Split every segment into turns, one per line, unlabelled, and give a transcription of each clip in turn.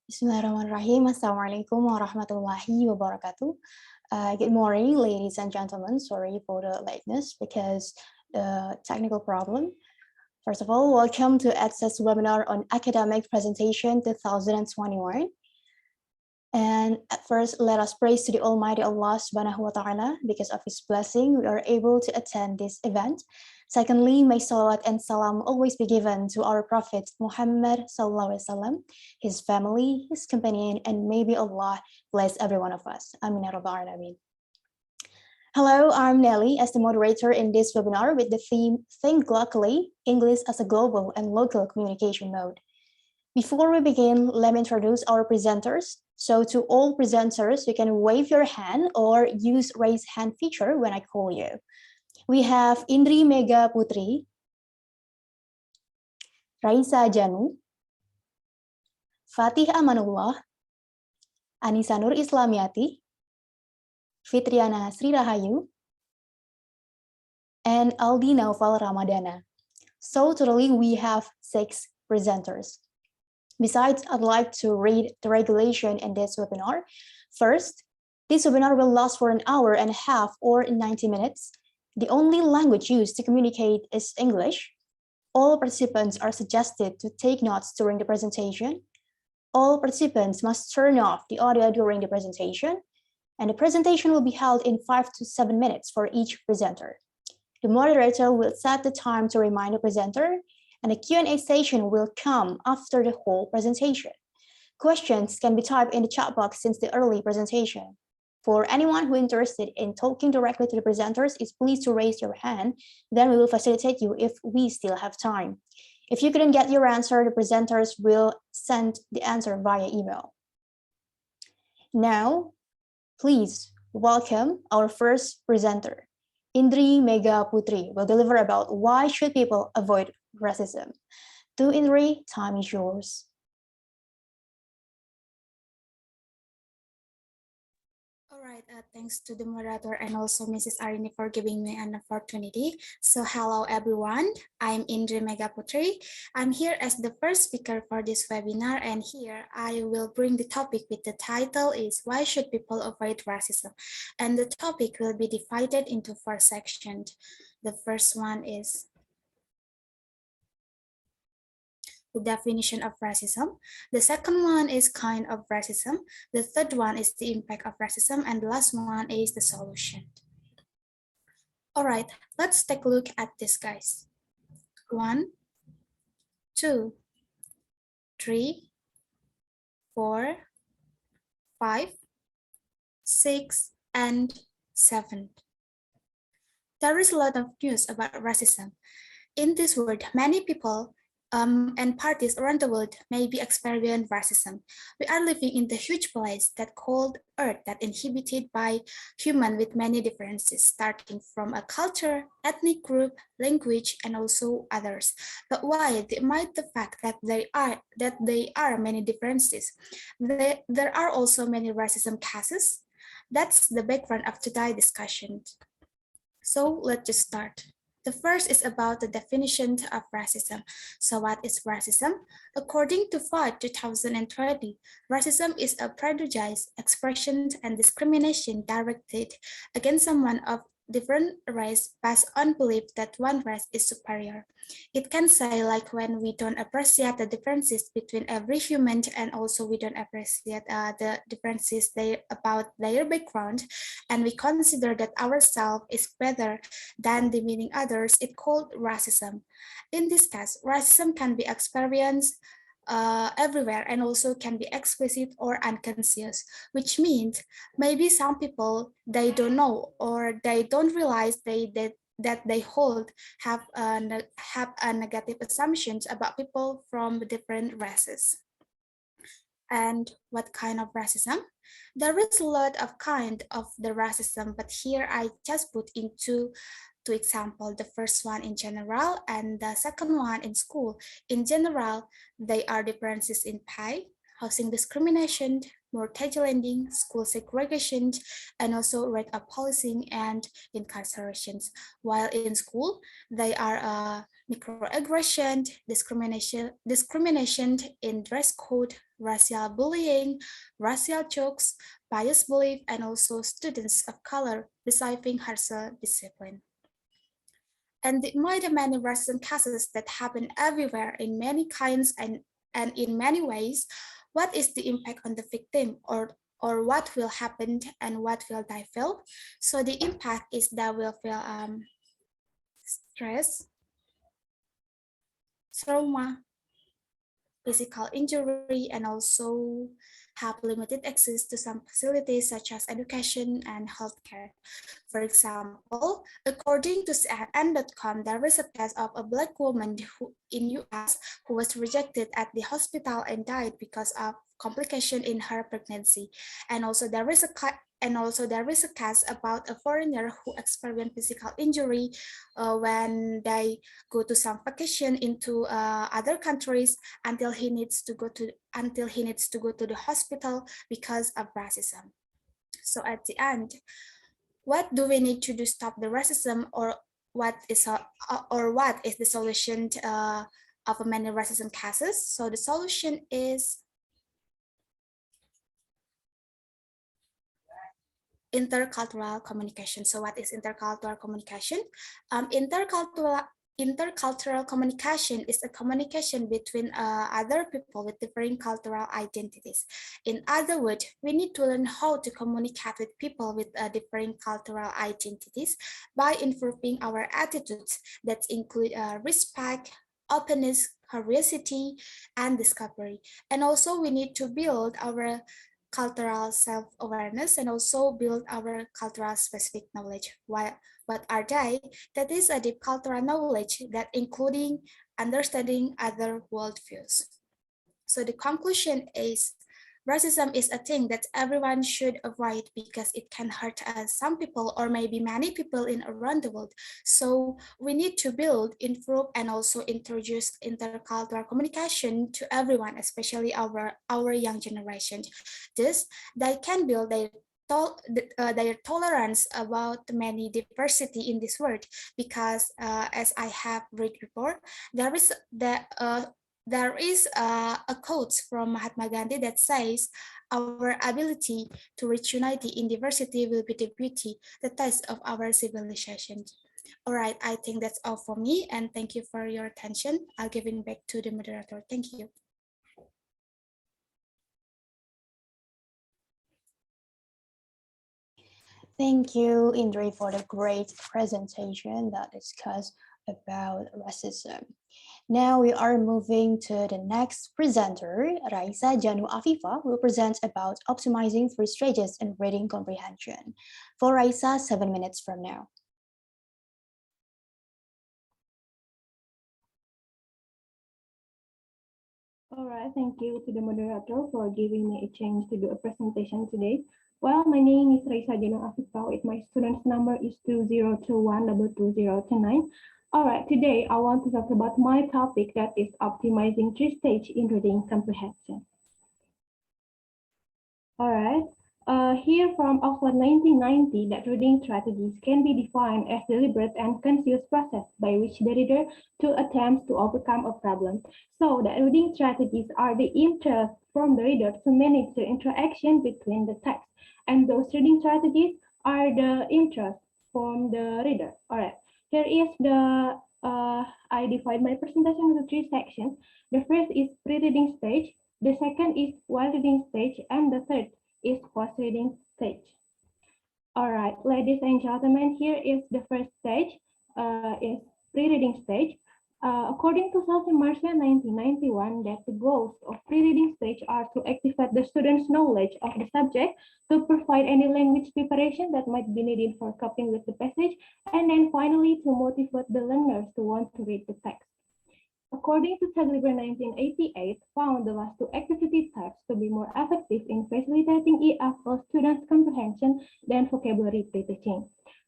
Bismillahirrahmanirrahim. Assalamualaikum warahmatullahi wabarakatuh. Good morning, ladies and gentlemen. Sorry for the lateness because the technical problem. First of all, welcome to EDSA's webinar on Academic Presentation 2021. And at first, let us praise to the Almighty Allah Subhanahu wa Ta'ala. Because of His blessing, we are able to attend this event. Secondly, may salawat and salam always be given to our Prophet Muhammad Sallallahu Alaihi Wasallam, his family, his companion, and maybe Allah bless every one of us. Amin ya rabbal alamin. Hello, I'm Nelly as the moderator in this webinar with the theme Think Glocally, English as a Global and Local Communication Mode. Before we begin, let me introduce our presenters. So to all presenters, you can wave your hand or use raise hand feature when I call you. We have Indri Mega Putri, Raisa Janu, Fatih Amanullah, Anissa Nur Islamiati, Fitriana Sri Rahayu, and Aldi Naufal Ramadana. So totally we have 6 presenters. Besides, I'd like to read the regulation in this webinar. First, this webinar will last for an hour and a half or 90 minutes. The only language used to communicate is English. All participants are suggested to take notes during the presentation. All participants must turn off the audio during the presentation, and the presentation will be held in 5 to 7 minutes for each presenter. The moderator will set the time to remind the presenter, and the Q&A session will come after the whole presentation. Questions can be typed in the chat box since the early presentation. For anyone who is interested in talking directly to the presenters, is pleased to raise your hand, then we will facilitate you if we still have time. If you couldn't get your answer, the presenters will send the answer via email. Now, please welcome our first presenter. Indri Mega Putri will deliver about why should people avoid racism. To Indri, time is yours.
All right, thanks to the moderator and also Mrs. Arini for giving me an opportunity. So hello everyone, I'm Indri Mega Putri. I'm here as the first speaker for this webinar, and here I will bring the topic with the title is Why Should People Avoid Racism? And the topic will be divided into 4 sections. The first one is the definition of racism. The second one is kind of racism. The third one is the impact of racism. And the last one is the solution. All right, let's take a look at this, guys. 1, 2, 3, 4, 5, 6, and 7. There is a lot of news about racism. In this world, many people and parties around the world may be experiencing racism. We are living in the huge place that called Earth that inhabited by humans with many differences, starting from a culture, ethnic group, language, and also others. But why, despite the fact that there are many differences, there are also many racism cases? That's the background of today's discussion. So let's just start. The first is about the definition of racism. So what is racism? According to FOD 2020, racism is a prejudice, expression, and discrimination directed against someone of different race based on belief that one race is superior. It can say like when we don't appreciate the differences between every human, and also we don't appreciate the differences about their background, and we consider that ourselves is better than demeaning others, it's called racism. In this case, racism can be experienced everywhere and also can be explicit or unconscious, which means maybe some people, they don't know or they don't realize that they have a negative assumptions about people from different races. And what kind of racism? There is a lot of kind of the racism, but here I just put into 2 examples. The first one in general and the second one in school. In general, they are differences in pay, housing discrimination, mortgage lending, school segregation, and also rate of policing and incarcerations. While in school, they are microaggression, discrimination in dress code, racial bullying, racial jokes, bias belief, and also students of color receiving harsher discipline. And the many racism cases that happen everywhere in many kinds and in many ways, what is the impact on the victim or what will happen and what will they feel? So the impact is that will feel stress, trauma, physical injury, and also have limited access to some facilities such as education and healthcare. For example, according to CNN.com, there is a case of a Black woman in US who was rejected at the hospital and died because of complication in her pregnancy. And also there is a case about a foreigner who experienced physical injury when they go to some vacation into other countries until he needs to go to the hospital because of racism. So at the end, what do we need to do to stop the racism, or what is the solution of many racism cases? So the solution is intercultural communication. So what is intercultural communication? Intercultural communication is a communication between other people with different cultural identities. In other words, we need to learn how to communicate with people with different cultural identities by improving our attitudes that include respect, openness, curiosity, and discovery. And also we need to build our cultural self-awareness and also build our cultural specific knowledge. What are they? That is a deep cultural knowledge that including understanding other worldviews. So the conclusion is racism is a thing that everyone should avoid because it can hurt some people or maybe many people in around the world. So we need to build, improve, and also introduce intercultural communication to everyone, especially our young generation. Thus, they can build their tolerance about many diversity in this world, because as I have read before, there is a quote from Mahatma Gandhi that says, "Our ability to reach unity in diversity will be the beauty, the test of our civilization." All right, I think that's all for me, and thank you for your attention. I'll give it back to the moderator. Thank you.
Thank you, Indri, for the great presentation that discussed about racism. Now we are moving to the next presenter. Raisa Janu Afifa will present about optimizing three stages in reading comprehension. For Raisa, 7 minutes from now.
All right, thank you to the moderator for giving me a chance to do a presentation today. Well, my name is Raisa Janu Afifa. My student's number is 2021222029. All right, today I want to talk about my topic, that is optimizing three stages in reading comprehension. All right. Here from Oxford 1990, that reading strategies can be defined as deliberate and conscious process by which the reader to attempts to overcome a problem. So the reading strategies are the interest from the reader to manage the interaction between the text, and those reading strategies are the interest from the reader. All right. Here is the I divide my presentation into three sections. The first is pre-reading stage. The second is while reading stage, and the third is post-reading stage. All right, ladies and gentlemen, here is the first stage, is pre-reading stage. According to Self Marcia 1991, that the goals of pre-reading stage are to activate the student's knowledge of the subject, to provide any language preparation that might be needed for coping with the passage, and then finally to motivate the learners to want to read the text. According to Tagliver 1988, found the last two activity types to be more effective in facilitating EFL students' comprehension than vocabulary pre-teaching.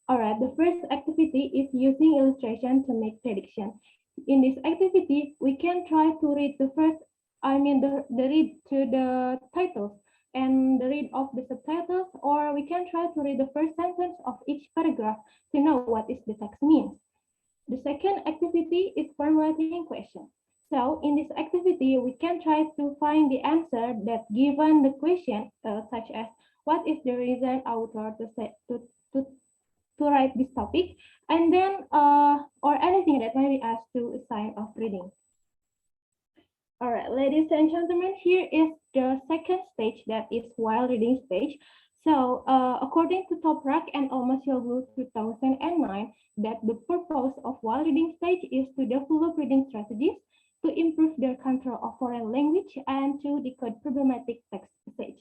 All right, the first activity is using illustration to make prediction. In this activity, we can try to read the read to the titles and the read of the subtitles, or we can try to read the first sentence of each paragraph to know what is the text means. The second activity is formulating question. So in this activity, we can try to find the answer that given the question, such as what is the reason author to write this topic, and then or anything that may be asked to a sign of reading. All right, ladies and gentlemen, here is the second stage, that is while reading stage. So according to Toprak and Almasyoglu 2009, that the purpose of while reading stage is to develop reading strategies, to improve their control of foreign language, and to decode problematic text passage.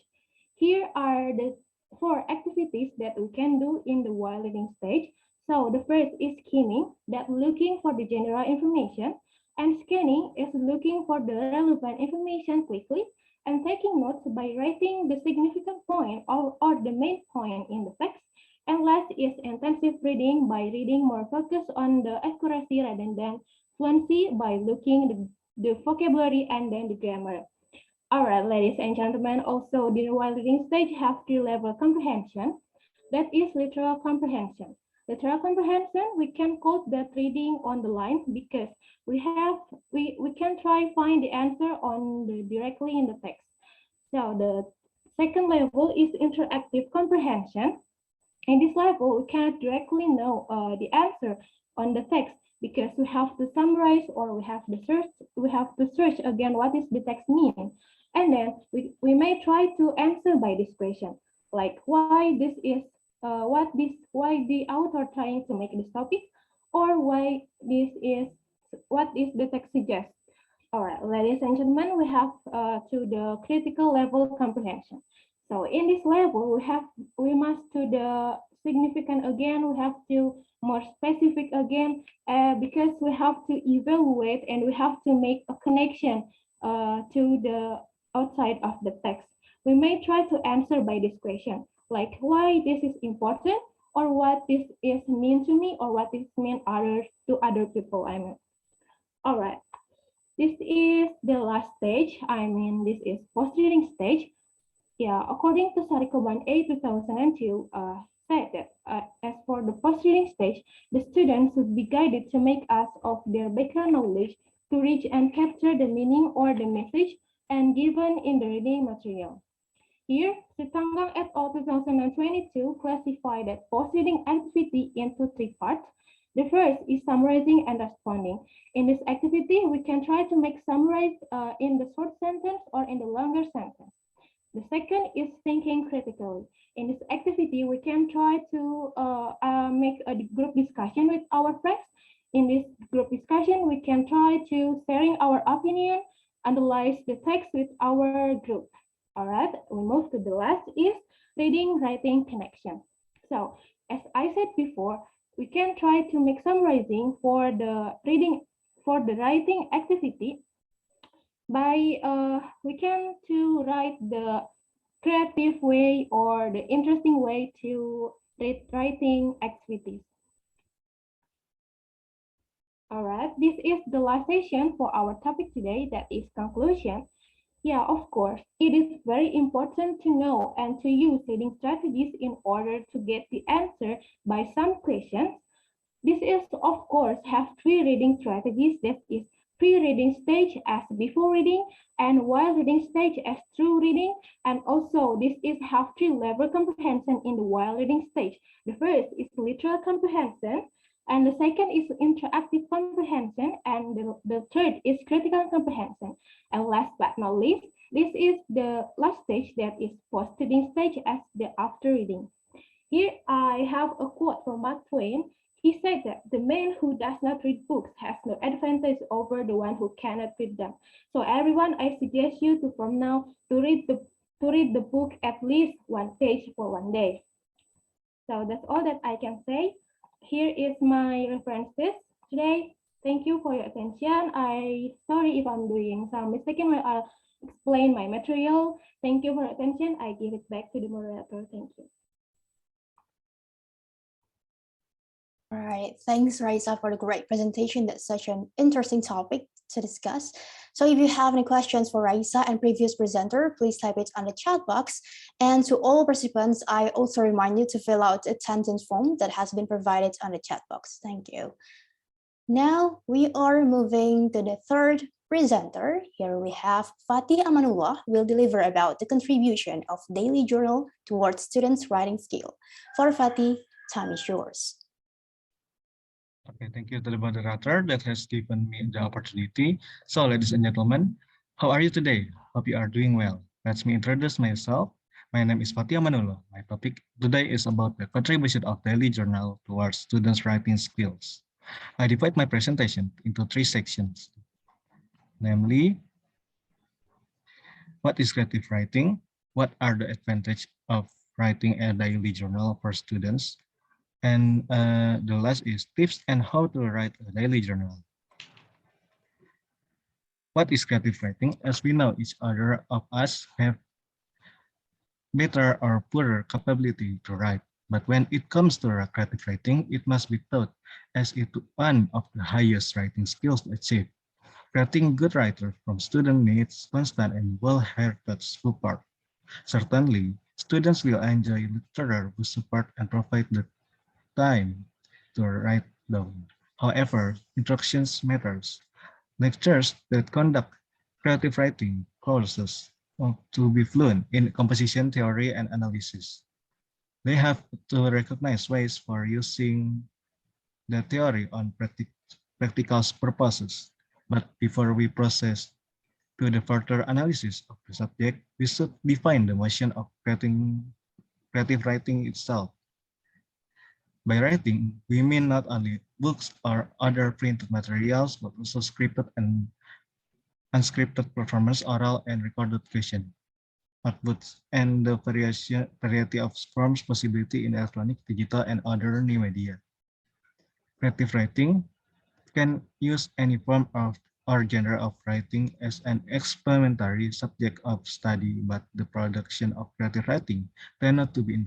Here are the 4 activities that we can do in the while reading stage. So the first is skimming, that looking for the general information, and scanning is looking for the relevant information quickly, and taking notes by writing the significant point or the main point in the text. And last is intensive reading, by reading more focused on the accuracy rather than fluency, by looking the vocabulary and then the grammar. All right, ladies and gentlemen, also the while reading stage have 3-level comprehension. That is literal comprehension. Literal comprehension, we can call that reading on the line, because we can try find the answer on the directly in the text. So the second level is interactive comprehension. In this level, we cannot directly know the answer on the text, because we have to summarize, or we have to search again what is the text mean. And then we may try to answer by this question, like why this is why the author trying to make this topic, or why this is what is the text suggest. All right, ladies and gentlemen, we have to the critical level comprehension. So in this level, we must to the significant again, we have to more specific again, because we have to evaluate and we have to make a connection to the outside of the text. We may try to answer by this question, like why this is important, or what this is mean to me, or what this mean to other people. I mean, all right. This is the last stage. I mean, this is post-reading stage. Yeah, according to Sarikoban A 2002, said that as for the post-reading stage, the students should be guided to make use of their background knowledge to reach and capture the meaning or the message and given in the reading material. Here, Sitanggang et al. 2022 classified that post-reading activity into 3 parts. The first is summarizing and responding. In this activity, we can try to make summarize in the short sentence or in the longer sentence. The second is thinking critically. In this activity, we can try to make a group discussion with our friends. In this group discussion, we can try to sharing our opinion, analyze the text with our group. All right, we move to the last is reading, writing, connection. So as I said before, we can try to make summarizing for the writing activity by we can to write the creative way or the interesting way to read writing activities. All right, this is the last session for our topic today, that is conclusion. Yeah, of course, it is very important to know and to use reading strategies in order to get the answer by some questions. This is, of course, have 3 reading strategies, that is pre-reading stage as before reading, and while reading stage as through reading, and also this is have 3-level comprehension in the while reading stage. The first is literal comprehension, and the second is interactive comprehension, and the third is critical comprehension. And last but not least, this is the last stage, that is post-reading stage as the after reading. Here I have a quote from Mark Twain. He said that the man who does not read books has no advantage over the one who cannot read them. So everyone, I suggest you to from now to read the book at least 1 page for 1 day. So that's all that I can say. Here is my references today. Thank you for your attention. Sorry if I'm doing some mistake when I'll explain my material. Thank you for your attention. I give it back to the moderator. Thank you.
All right, thanks, Raisa, for the great presentation. That's such an interesting topic to discuss. So if you have any questions for Raisa and previous presenter, please type it on the chat box. And to all participants, I also remind you to fill out a attendance form that has been provided on the chat box. Thank you. Now we are moving to the third presenter. Here we have Fatih Amanullah will deliver about the contribution of daily journal towards students' writing skill. For Fatih, time is yours.
Okay, thank you to the moderator that has given me the opportunity. So, ladies and gentlemen, how are you today? Hope you are doing well. Let me introduce myself. My name is Fatih Amanullah. My topic today is about the contribution of daily journal towards students' writing skills. I divide my presentation into 3 sections, namely, what is creative writing? What are the advantages of writing a daily journal for students? And the last is tips and how to write a daily journal. What is creative writing? As we know, each other of us have better or poorer capability to write. But when it comes to creative writing, it must be taught as it one of the highest writing skills to achieve. Creating good writers from student needs constant and well-hearted support. Certainly, students will enjoy lecturer who support and provide the time to write down. However, instructions matters. Lecturers that conduct creative writing courses to be fluent in composition theory and analysis. They have to recognize ways for using the theory on practical purposes. But before we process to the further analysis of the subject, we should define the motion of creative writing itself. By writing, we mean not only books or other printed materials, but also scripted and unscripted performance, oral and recorded question, outputs, and the variety of forms possibility in electronic, digital, and other new media. Creative writing can use any form of or genre of writing as an experimentary subject of study, but the production of creative writing tend not to be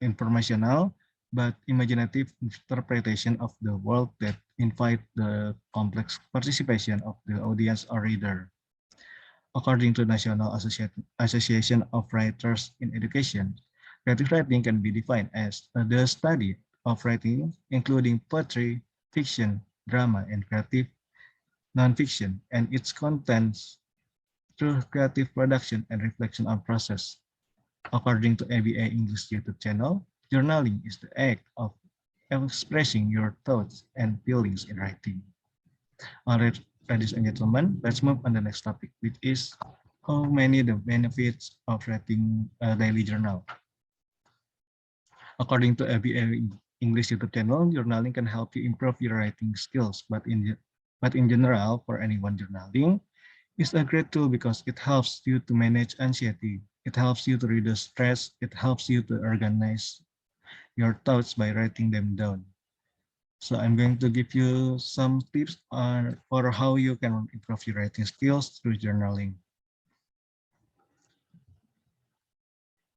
informational, but imaginative interpretation of the world that invite the complex participation of the audience or reader. According to National Association of Writers in Education, creative writing can be defined as the study of writing, including poetry, fiction, drama, and creative nonfiction, and its contents through creative production and reflection on process. According to ABA English YouTube channel, journaling is the act of expressing your thoughts and feelings in writing. All right, ladies and gentlemen, let's move on the next topic, which is how many the benefits of writing a daily journal. According to ABA English YouTube channel, journaling can help you improve your writing skills, but in general, for anyone journaling, it's a great tool because it helps you to manage anxiety. It helps you to reduce stress. It helps you to organize your thoughts by writing them down. So I'm going to give you some tips for how you can improve your writing skills through journaling.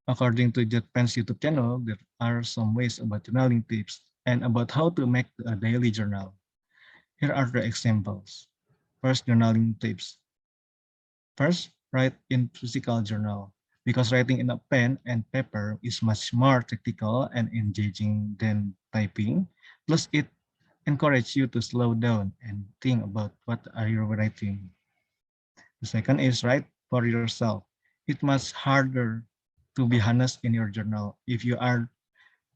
According to JetPen's YouTube channel, there are some ways about journaling tips and about how to make a daily journal. Here are the examples. First, journaling tips. First, write in physical journal because writing in a pen and paper is much more tactical and engaging than typing. Plus, it encourages you to slow down and think about what are you writing. The second is write for yourself. It's much harder to be honest in your journal if you are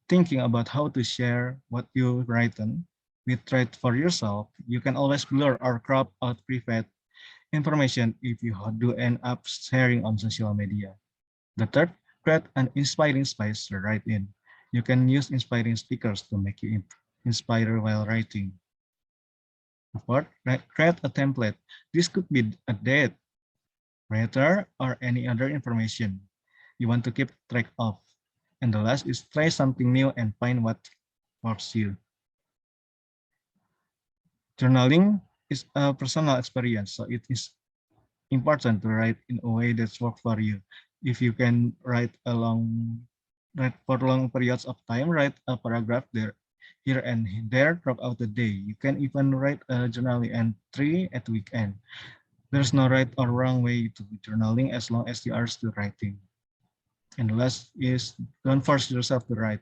thinking about how to share what you've written. With write for yourself, you can always blur or crop out private information if you do end up sharing on social media. The third, create an inspiring space to write in. You can use inspiring stickers to make you inspire while writing. The fourth, create a template. This could be a date, writer, or any other information you want to keep track of. And the last is try something new and find what works you. Journaling is a personal experience, so it is important to write in a way that's works for you. If you can write for long periods of time, write a paragraph there, here and there throughout the day. You can even write a journaling entry at weekend. There's no right or wrong way to journaling as long as you are still writing. And the last is don't force yourself to write.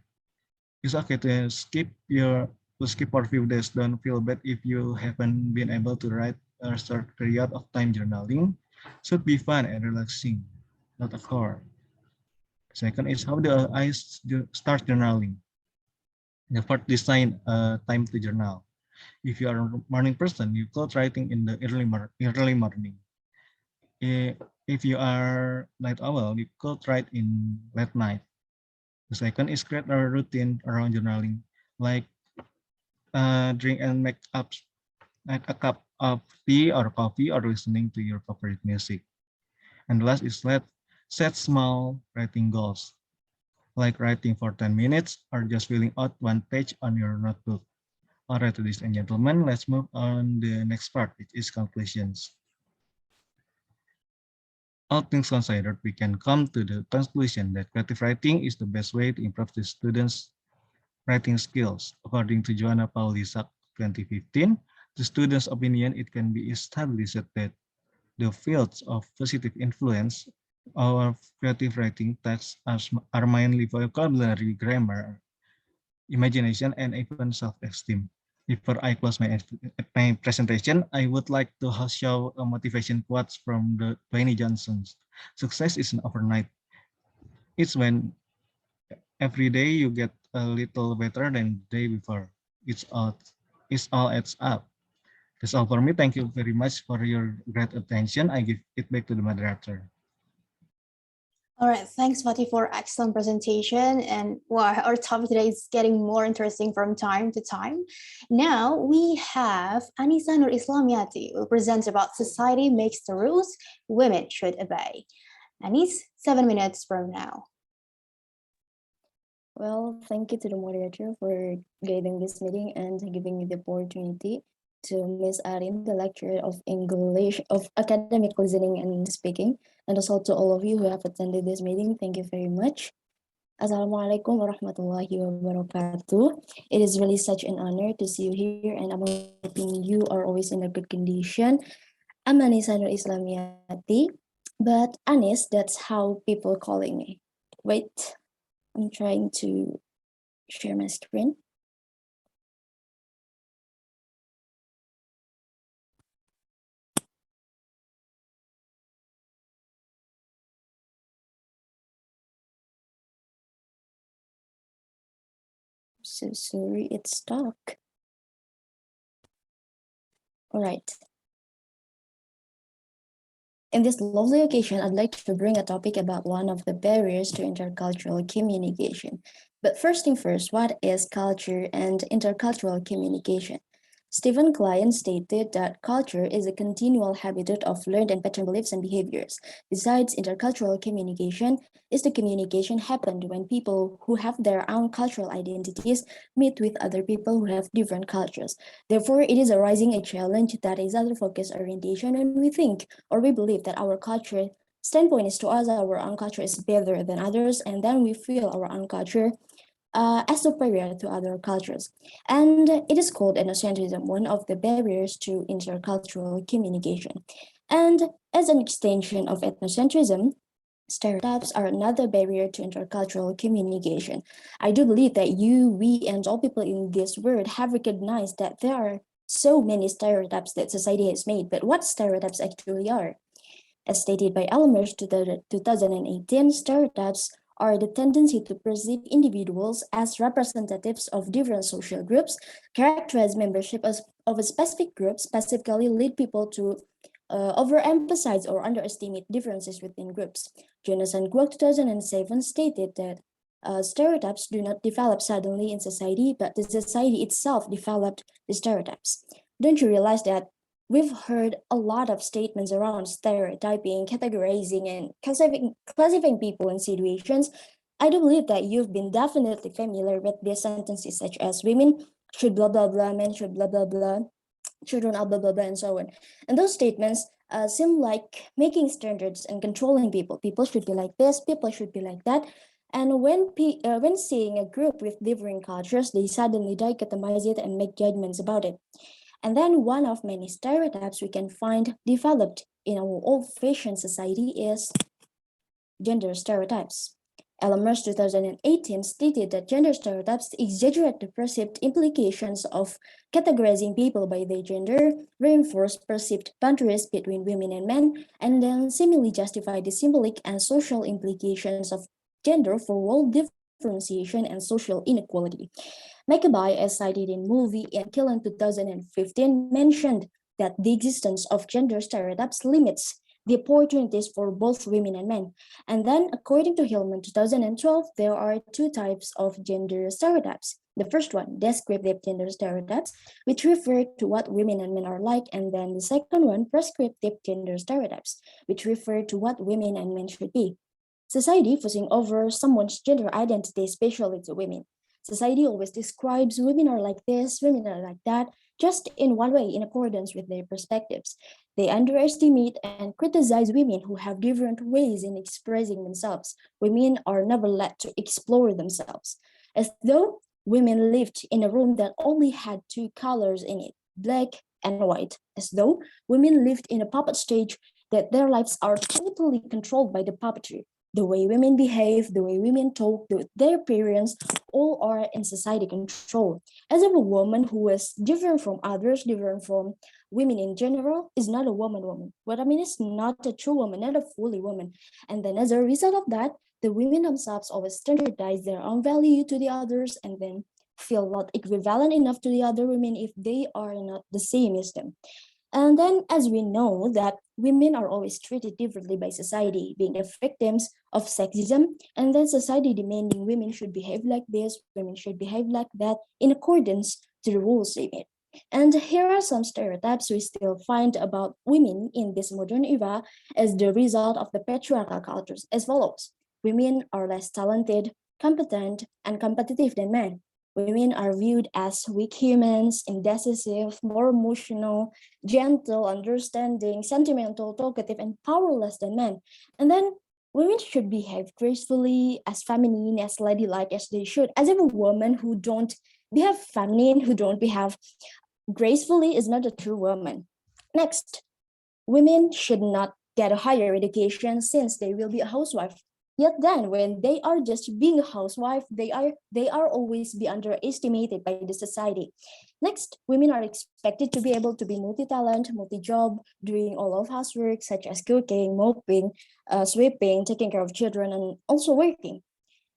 It's okay to skip your To skip for a few days, don't feel bad if you haven't been able to write a short period of time. Journaling should be fun and relaxing, not a chore. Second is how do I start journaling? The first, design a time to journal. If you are a morning person, you could writing in the early morning. If you are night owl, you could write in late night. The second is create a routine around journaling, like drink and make up like a cup of tea or coffee or listening to your favorite music. And the last is set small writing goals, like writing for 10 minutes or just filling out one page on your notebook. All right, ladies and gentlemen, let's move on the next part, which is conclusions. All things considered, we can come to the conclusion that creative writing is the best way to improve the students' writing skills. According to Joanna Paulisa 2015, the students' opinion, it can be established that the fields of positive influence of creative writing texts are mainly vocabulary, grammar, imagination, and even self-esteem. Before I close my presentation, I would like to show a motivation quotes from the Dwayne Johnson's. Success isn't overnight. It's when every day you get a little better than the day before. It's all adds up. That's all for me. Thank you very much for your great attention. I give it back to the moderator.
All right, thanks, Fatih, for excellent presentation. And wow, our topic today is getting more interesting from time to time. Now we have Anissa Nur Islamiati, who presents about society makes the rules women should obey. Anis, 7 minutes from now.
Well, thank you to the moderator for guiding this meeting and giving me the opportunity to Miss Arin, the lecturer of English, of academic listening and speaking, and also to all of you who have attended this meeting. Thank you very much. Assalamualaikum warahmatullahi wabarakatuh. It is really such an honor to see you here, and I'm hoping you are always in a good condition. I'm Anissa Nur Islamiati, but Anis, that's how people calling me. Wait, I'm trying to share my screen. So sorry, it's stuck. All right. In this lovely occasion, I'd like to bring a topic about one of the barriers to intercultural communication. But first thing first, what is culture and intercultural communication? Stephen Klein stated that culture is a continual habitat of learned and patterned beliefs and behaviors. Besides, intercultural communication is the communication happened when people who have their own cultural identities meet with other people who have different cultures. Therefore, it is arising a challenge that is other focus orientation when we think or we believe that our culture standpoint is to us our own culture is better than others, and then we feel our own culture as superior to other cultures. And it is called ethnocentrism, one of the barriers to intercultural communication. And as an extension of ethnocentrism, stereotypes are another barrier to intercultural communication. I do believe that you, we, and all people in this world have recognized that there are so many stereotypes that society has made, but what stereotypes actually are? As stated by Elmer's 2018, stereotypes are the tendency to perceive individuals as representatives of different social groups, characterize membership of a specific group, specifically lead people to overemphasize or underestimate differences within groups. Jonas and Kwok 2007 stated that stereotypes do not develop suddenly in society, but the society itself developed the stereotypes. Don't you realize that we've heard a lot of statements around stereotyping, categorizing, and classifying people in situations? I do believe that you've been definitely familiar with these sentences such as women should blah, blah, blah, men should blah, blah, blah, children are blah, blah, blah, and so on. And those statements seem like making standards and controlling people. People should be like this, people should be like that. And when seeing a group with differing cultures, they suddenly dichotomize it and make judgments about it. And then one of many stereotypes we can find developed in our old-fashioned society is gender stereotypes. LMR's 2018 stated that gender stereotypes exaggerate the perceived implications of categorizing people by their gender, reinforce perceived boundaries between women and men, and then seemingly justify the symbolic and social implications of gender for role differentiation and social inequality. Makabai, as cited in movie and Kill in 2015, mentioned that the existence of gender stereotypes limits the opportunities for both women and men. And then, according to Hillman 2012, there are two types of gender stereotypes. The first one, descriptive gender stereotypes, which refer to what women and men are like, and then the second one, prescriptive gender stereotypes, which refer to what women and men should be. Society fussing over someone's gender identity, especially to women. Society always describes women are like this, women are like that, just in one way, in accordance with their perspectives. They underestimate and criticize women who have different ways in expressing themselves. Women are never let to explore themselves, as though women lived in a room that only had two colors in it, black and white, as though women lived in a puppet stage that their lives are totally controlled by the puppetry. The way women behave, the way women talk, their appearance, all are in society control. As if a woman who is different from others, different from women in general, is not a woman. What I mean is not a true woman, not a fully woman. And then as a result of that, the women themselves always standardize their own value to the others and then feel not equivalent enough to the other women if they are not the same as them. And then, as we know, that women are always treated differently by society, being the victims of sexism, and then society demanding women should behave like this, women should behave like that, in accordance to the rules they made. And here are some stereotypes we still find about women in this modern era as the result of the patriarchal cultures as follows. Women are less talented, competent, and competitive than men. Women are viewed as weak humans, indecisive, more emotional, gentle, understanding, sentimental, talkative, and powerless than men. And then women should behave gracefully, as feminine, as ladylike as they should, as if a woman who don't behave feminine, who don't behave gracefully is not a true woman. Next, women should not get a higher education since they will be a housewife. Yet then, when they are just being a housewife, they are always be underestimated by the society. Next, women are expected to be able to be multi-talent, multi-job, doing all of housework such as cooking, mopping, sweeping, taking care of children, and also working.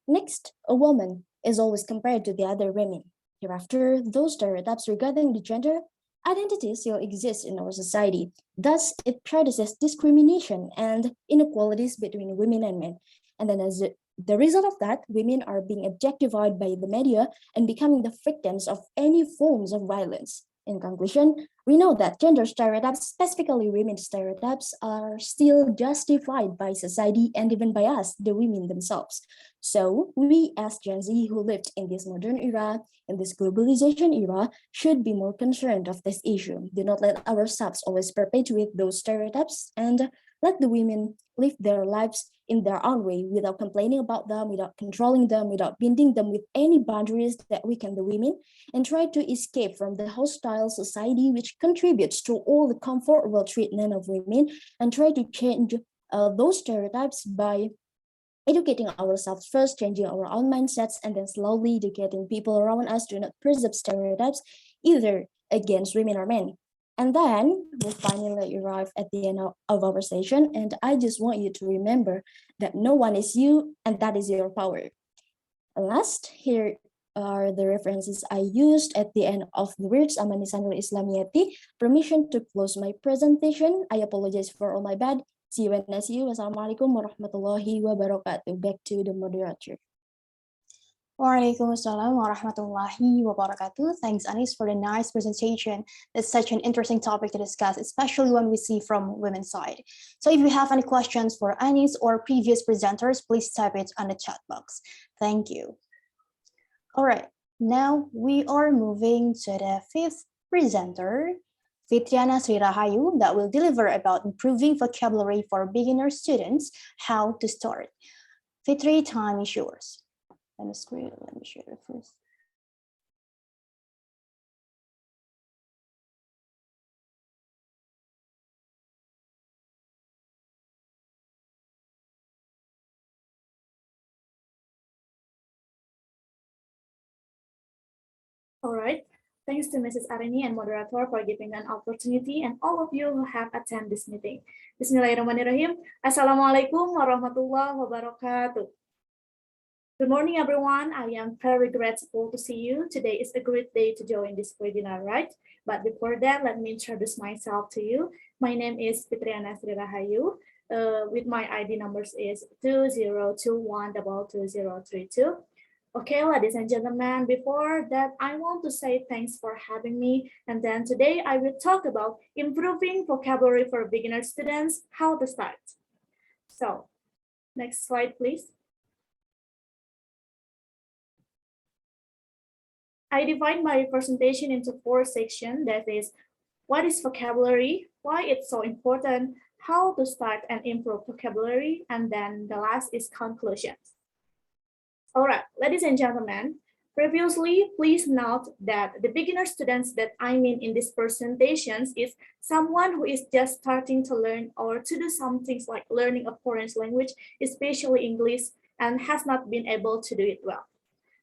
Next, a woman is always compared to the other women. Hereafter, those stereotypes regarding the gender identity still exist in our society. Thus, it produces discrimination and inequalities between women and men. And then as the result of that, women are being objectified by the media and becoming the victims of any forms of violence. In conclusion, we know that gender stereotypes, specifically women's stereotypes, are still justified by society and even by us, the women themselves. So we as Gen Z who lived in this modern era, in this globalization era, should be more concerned of this issue. Do not let ourselves always perpetuate those stereotypes and let the women live their lives in their own way without complaining about them, without controlling them, without binding them with any boundaries that weaken the women, and try to escape from the hostile society which contributes to all the comfortable treatment of women, and try to change those stereotypes by educating ourselves first, changing our own mindsets, and then slowly educating people around us to not preserve stereotypes either against women or men. And then we finally arrive at the end of our session, and I just want you to remember that no one is you, and that is your power. And last, here are the references I used at the end of the words Amanisanul Islamiyati. Permission to close my presentation. I apologize for all my bad. See you when I see you. Wassalamualaikum warahmatullahi wabarakatuh. Back to the moderator.
Waalaikumsalam warahmatullahi wabarakatuh. Thanks, Anis, for the nice presentation. It's such an interesting topic to discuss, especially when we see from women's side. So if you have any questions for Anis or previous presenters, please type it on the chat box. Thank you. All right, now we are moving to the fifth presenter, Fitriana Sri Rahayu, that will deliver about improving vocabulary for beginner students, how to start. Fitri, time is yours. Let me share it first.
All right. Thanks to Mrs. Arini and moderator for giving an opportunity and all of you who have attended this meeting. Bismillahirrahmanirrahim. Assalamualaikum warahmatullahi wabarakatuh. Good morning, everyone. I am very grateful to see you. Today is a great day to join this webinar, right? But before that, let me introduce myself to you. My name is Fitriana Sri Rahayu. With my ID numbers is 2021222032. Okay, ladies and gentlemen, before that, I want to say thanks for having me. And then today I will talk about improving vocabulary for beginner students, how to start. So, next slide, please. I divide my presentation into 4 sections. That is, what is vocabulary, why it's so important, how to start and improve vocabulary, and then the last is conclusions. All right, ladies and gentlemen, previously, please note that the beginner students that I mean in these presentations is someone who is just starting to learn or to do some things like learning a foreign language, especially English, and has not been able to do it well.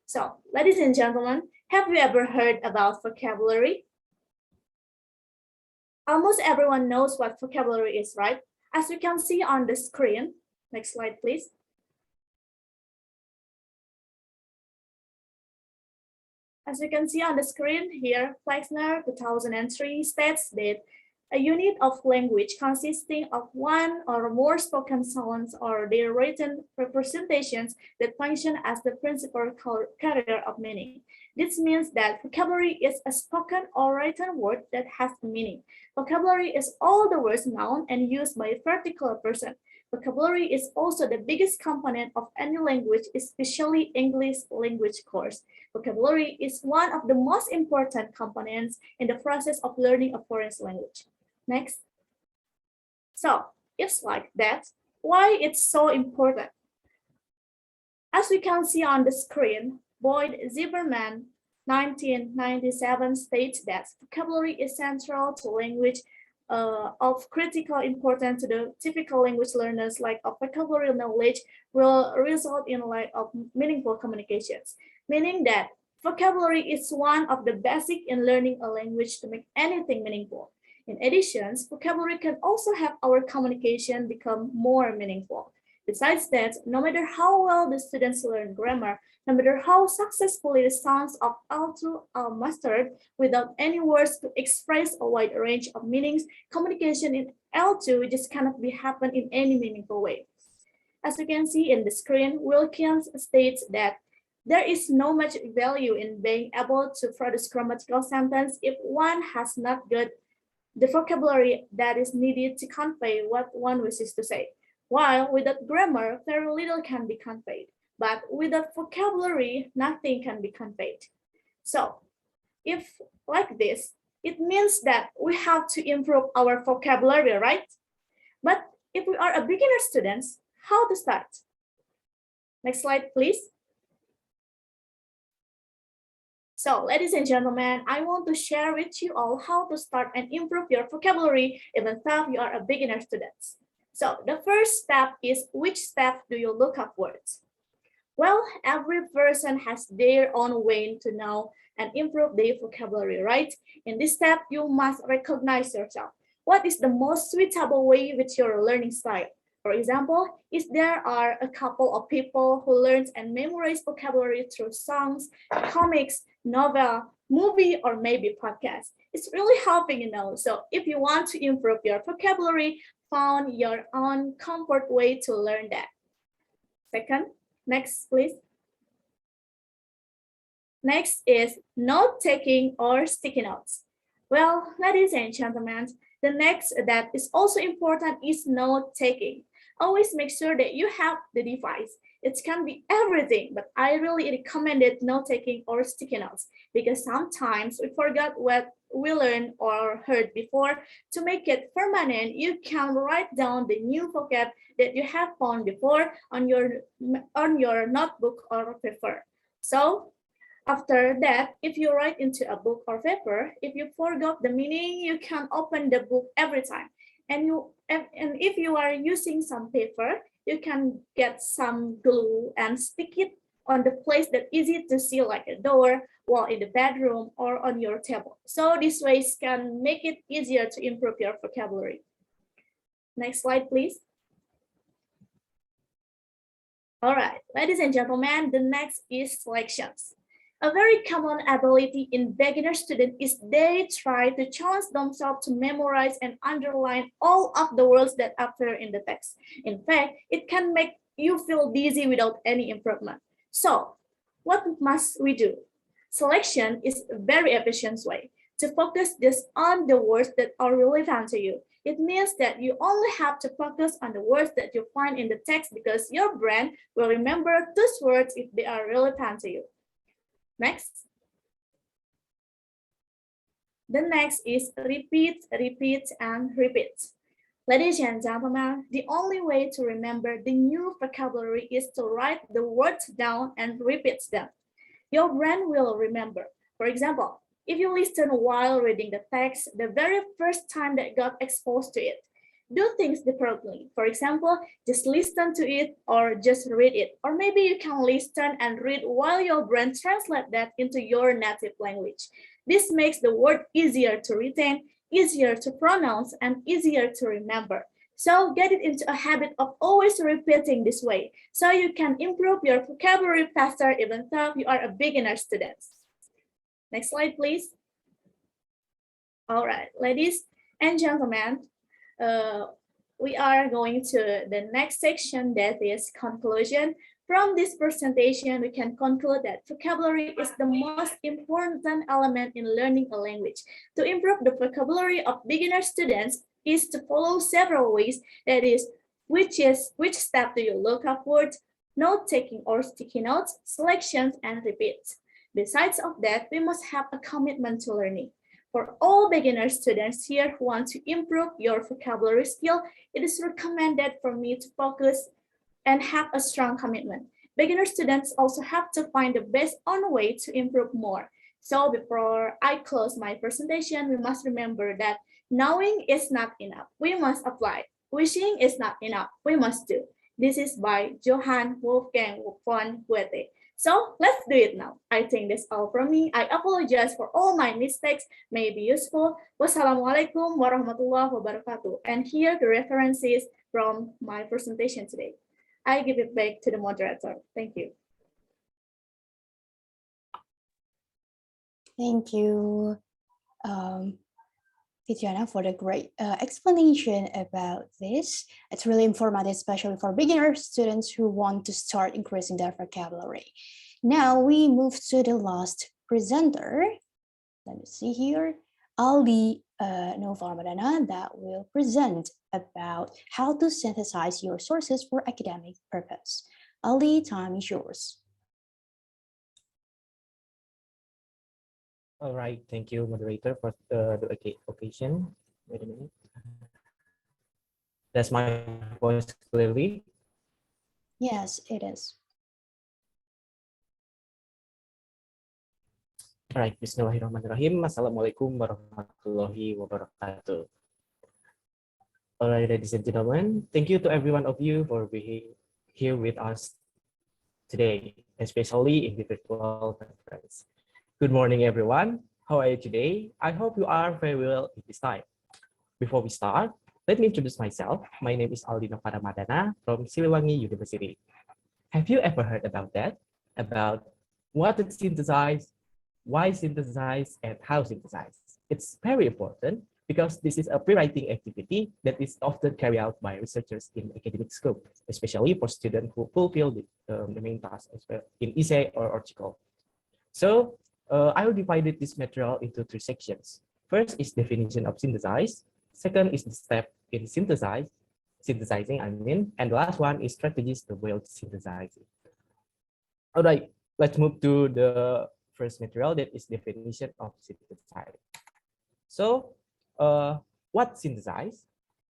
So, ladies and gentlemen, have you ever heard about vocabulary? Almost everyone knows what vocabulary is, right? As you can see on the screen, next slide, please. As you can see on the screen here, Flexner 2003 states that a unit of language consisting of one or more spoken sounds or their written representations that function as the principal carrier of meaning. This means that vocabulary is a spoken or written word that has a meaning. Vocabulary is all the words known and used by a particular person. Vocabulary is also the biggest component of any language, especially English language course. Vocabulary is one of the most important components in the process of learning a foreign language. Next. So, it's like that. Why it's so important? As we can see on the screen, Boyd Zimmerman, 1997 states that vocabulary is central to language of critical importance to the typical language learners. Like a vocabulary knowledge will result in lack of meaningful communications, meaning that vocabulary is one of the basic in learning a language to make anything meaningful. In addition, vocabulary can also help our communication become more meaningful. Besides that, no matter how well the students learn grammar, no matter how successfully the sounds of L2 are mastered without any words to express a wide range of meanings, communication in L2 just cannot be happen in any meaningful way. As you can see in the screen, Wilkins states that there is no much value in being able to produce grammatical sentence if one has not got the vocabulary that is needed to convey what one wishes to say. While without grammar, very little can be conveyed. But without vocabulary, nothing can be conveyed. So, if like this, it means that we have to improve our vocabulary, right? But if we are a beginner students, how to start? Next slide, please. So, ladies and gentlemen, I want to share with you all how to start and improve your vocabulary even though you are a beginner student. So, the first step is, which step do you look up words? Well, every person has their own way to know and improve their vocabulary, right? In this step, you must recognize yourself. What is the most suitable way with your learning style? For example, if there are a couple of people who learn and memorize vocabulary through songs, comics, novel, movie, or maybe podcast, it's really helping, you know. So if you want to improve your vocabulary, find your own comfort way to learn that. Second, next, please. Next is note-taking or sticky notes. Well, ladies and gentlemen, the next that is also important is note-taking. Always make sure that you have the device. It can be everything, but I really recommend note-taking or sticky notes because sometimes we forgot what we learned or heard before. To make it permanent, you can write down the new vocab that you have found before on your notebook or paper. So after that, if you write into a book or paper, if you forgot the meaning, you can open the book every time. And if you are using some paper, you can get some glue and stick it on the place that easy to see like a door, wall in the bedroom, or on your table. So these ways can make it easier to improve your vocabulary. Next slide, please. All right, ladies and gentlemen, the next is selections. A very common ability in beginner students is they try to challenge themselves to memorize and underline all of the words that appear in the text. In fact, it can make you feel dizzy without any improvement. So, what must we do? Selection is a very efficient way to focus just on the words that are relevant to you. It means that you only have to focus on the words that you find in the text because your brain will remember those words if they are relevant to you. Next. The next is repeat, repeat, and repeat. Ladies and gentlemen, the only way to remember the new vocabulary is to write the words down and repeat them. Your brain will remember. For example, if you listen while reading the text the very first time that got exposed to it, do things differently. For example, just listen to it or just read it. Or maybe you can listen and read while your brain translates that into your native language. This makes the word easier to retain, easier to pronounce, and easier to remember. So get it into a habit of always repeating this way so you can improve your vocabulary faster even though you are a beginner student. Next slide, please. All right, ladies and gentlemen, we are going to the next section, that is conclusion. From this presentation, we can conclude that vocabulary is the most important element in learning a language. To improve the vocabulary of beginner students is to follow several ways. That is, which step do you look up words, note taking or sticky notes, selections, and repeats. Besides of that, we must have a commitment to learning. For all beginner students here who want to improve your vocabulary skill, it is recommended for me to focus and have a strong commitment. Beginner students also have to find the best own way to improve more. So before I close my presentation, we must remember that knowing is not enough. We must apply. Wishing is not enough. We must do. This is by Johann Wolfgang von Goethe. So let's do it now. I think that's all from me. I apologize for all my mistakes, may be useful. Wassalamualaikum warahmatullahi wabarakatuh. And here the references from my presentation today. I give it back to the moderator. Thank you.
Thank you, Titiana, for the great explanation about this. It's really informative, especially for beginner students who want to start increasing their vocabulary. Now we move to the last presenter. Let me see here. Aldi Novarmadana that will present about how to synthesize your sources for academic purpose. Aldi, time is yours.
All right, thank you, moderator, for the occasion. Wait a minute. That's my voice clearly?
Yes, it is.
All right, Bismillahirrahmanirrahim. Assalamualaikum warahmatullahi wabarakatuh. All right, ladies and gentlemen, thank you to every one of you for being here with us today, especially in the virtual conference. Good morning, everyone. How are you today? I hope you are very well at this time. Before we start, let me introduce myself. My name is Aldi Novarmadana from Siliwangi University. Have you ever heard about that? About what is synthesized, why synthesize, and how synthesize? It's very important because this is a pre-writing activity that is often carried out by researchers in academic school, especially for students who fulfill the main task as well in essay or article. So I will divide this material into three sections. First is definition of synthesize. Second is the step in synthesizing, and the last one is strategies to build synthesizing. All right, let's move to the first material, that is definition of synthesize. So what synthesize?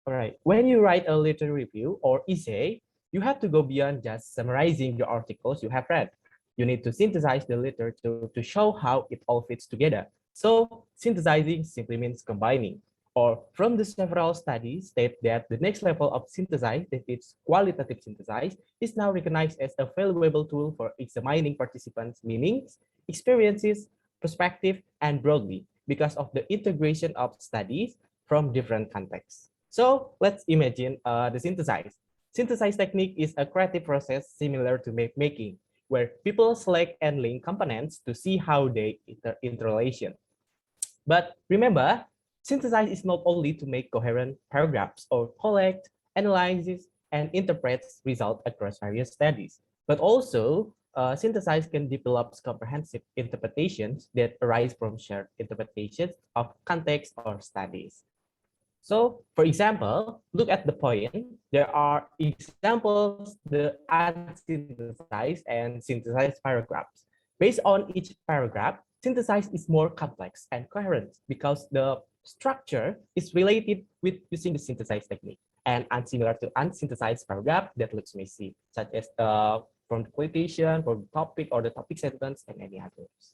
All right, when you write a literary review or essay, you have to go beyond just summarizing the articles you have read. You need to synthesize the literature to show how it all fits together. So synthesizing simply means combining. or from the several studies state that the next level of synthesize, that is qualitative synthesize, is now recognized as a valuable tool for examining participants' meanings, experiences, perspective, and broadly because of the integration of studies from different contexts. So let's imagine the synthesize. Synthesize technique is a creative process similar to map making, where people select and link components to see how they interrelation. But remember, synthesize is not only to make coherent paragraphs or collect, analyze, and interpret results across various studies, but also synthesize can develop comprehensive interpretations that arise from shared interpretations of context or studies. So, for example, look at the point. There are examples, the unsynthesized and synthesized paragraphs. Based on each paragraph, synthesized is more complex and coherent because the structure is related with using the synthesized technique and unsimilar to unsynthesized paragraph that looks messy, such as from the quotation, from the topic or the topic sentence, and any others.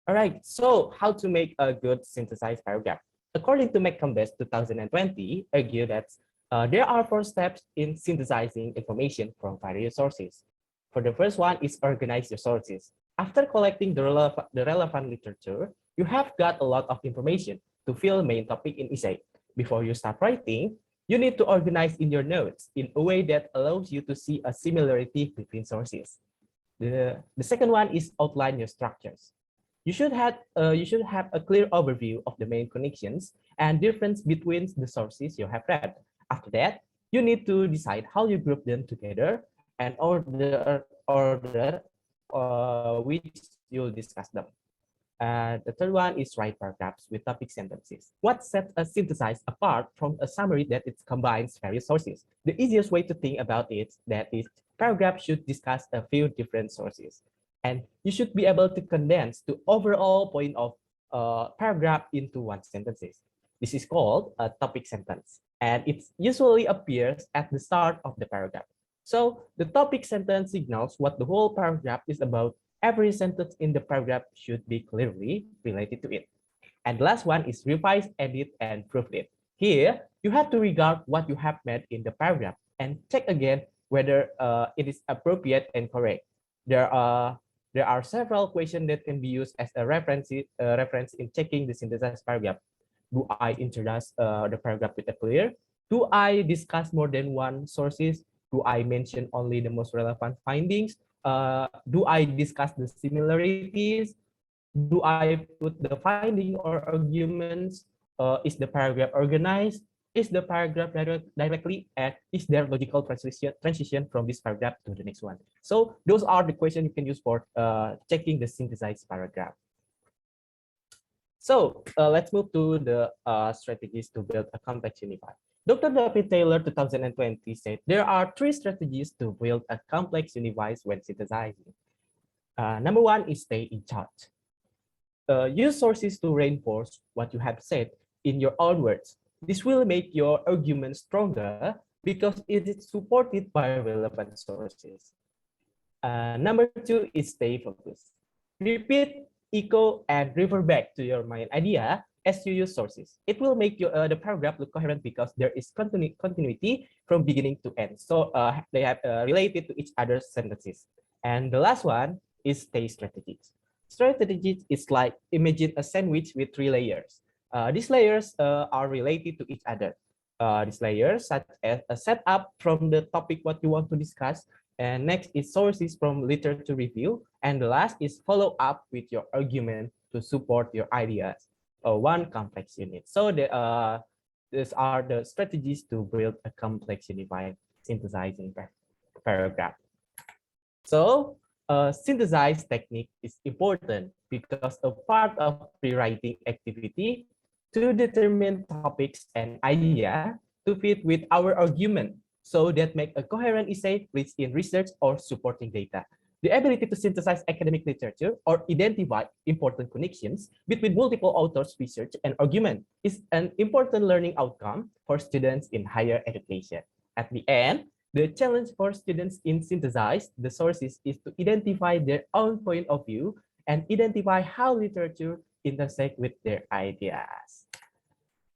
All right, so how to make a good synthesized paragraph? According to McCombest 2020, argue that there are 4 steps in synthesizing information from various sources. For the first one is organize your sources. After collecting the relevant literature, you have got a lot of information to fill main topic in essay. Before you start writing, you need to organize in your notes in a way that allows you to see a similarity between sources. The second one is outline your structures. You should have a clear overview of the main connections and difference between the sources you have read. After that, you need to decide how you group them together and order which you'll discuss them. The third one is write paragraphs with topic sentences. What sets a synthesize apart from a summary that it combines various sources? The easiest way to think about it that is paragraph should discuss a few different sources. And you should be able to condense the overall point of paragraph into one sentence. This is called a topic sentence, and it usually appears at the start of the paragraph. So the topic sentence signals what the whole paragraph is about. Every sentence in the paragraph should be clearly related to it. And the last one is revise, edit, and proofread. Here, you have to regard what you have made in the paragraph and check again whether it is appropriate and correct. There are several questions that can be used as a reference in checking the synthesized paragraph. Do I introduce the paragraph with a clear? Do I discuss more than one sources? Do I mention only the most relevant findings? Do I discuss the similarities? Do I put the finding or arguments? Is the paragraph organized? Is the paragraph directly at? Is there logical transition from this paragraph to the next one? So those are the questions you can use for checking the synthesized paragraph. So let's move to the strategies to build a complex unified. Dr. David Taylor 2020 said there are 3 strategies to build a complex unified when synthesizing. Number 1 is stay in charge. Use sources to reinforce what you have said in your own words. This will make your argument stronger because it is supported by relevant sources. Number 2 is stay focused. Repeat, echo, and refer back to your main idea as you use sources. It will make the paragraph look coherent because there is continuity from beginning to end. So they have related to each other's sentences. And the last one is stay strategies. Strategies is like imagine a sandwich with 3 layers. These layers are related to each other. These layers such as a setup from the topic what you want to discuss, and next is sources from literature review, and the last is follow up with your argument to support your ideas. One complex unit. So these are the strategies to build a complex unified synthesizing paragraph. So synthesize technique is important because a part of rewriting activity to determine topics and idea to fit with our argument so that make a coherent essay rich in research or supporting data. The ability to synthesize academic literature or identify important connections between multiple authors' research and argument is an important learning outcome for students in higher education. At the end, the challenge for students in Synthesize the sources is to identify their own point of view and identify how literature intersect with their ideas.